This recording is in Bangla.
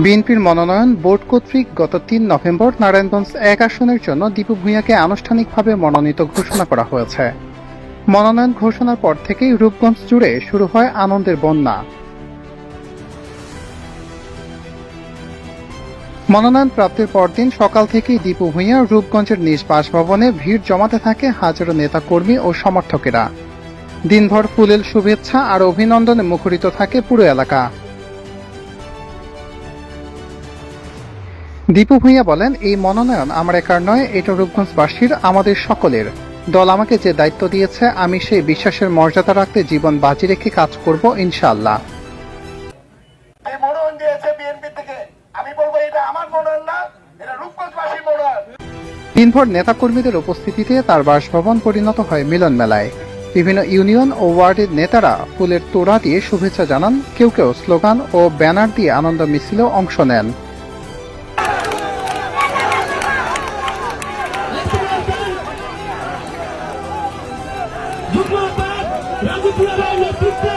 বিএনপির মনোনয়ন বোর্ড কর্তৃক গত ৩ নভেম্বর নারায়ণগঞ্জ ১ আসনের জন্য দীপু ভূঁইয়াকে আনুষ্ঠানিকভাবে মনোনীত ঘোষণা করা হয়েছে। মনোনয়ন ঘোষণার পর থেকেই রূপগঞ্জ জুড়ে শুরু হয় আনন্দের বন্যা। মনোনয়ন প্রাপ্তির পরদিন সকাল থেকেই দীপু ভূঁইয়া রূপগঞ্জের নিজ বাসভবনে ভিড় জমাতে থাকে হাজারো নেতাকর্মী ও সমর্থকেরা। দিনভর ফুলেল শুভেচ্ছা আর অভিনন্দনে মুখরিত থাকে পুরো এলাকা। দীপু ভূঁইয়া বলেন, এই মনোনয়ন আমার একার নয়, এটা রূপগঞ্জবাসীর, আমাদের সকলের। দল আমাকে যে দায়িত্ব দিয়েছে আমি সেই বিশ্বাসের মর্যাদা রাখতে জীবন বাজি রেখে কাজ করব ইনশাআল্লাহ। দিনভর নেতাকর্মীদের উপস্থিতিতে তার বাসভবন পরিণত হয় মিলন মেলায়। বিভিন্ন ইউনিয়ন ও ওয়ার্ডের নেতারা ফুলের তোড়া দিয়ে শুভেচ্ছা জানান, কেউ কেউ স্লোগান ও ব্যানার দিয়ে আনন্দ মিছিলেও অংশ নেন। Look at that!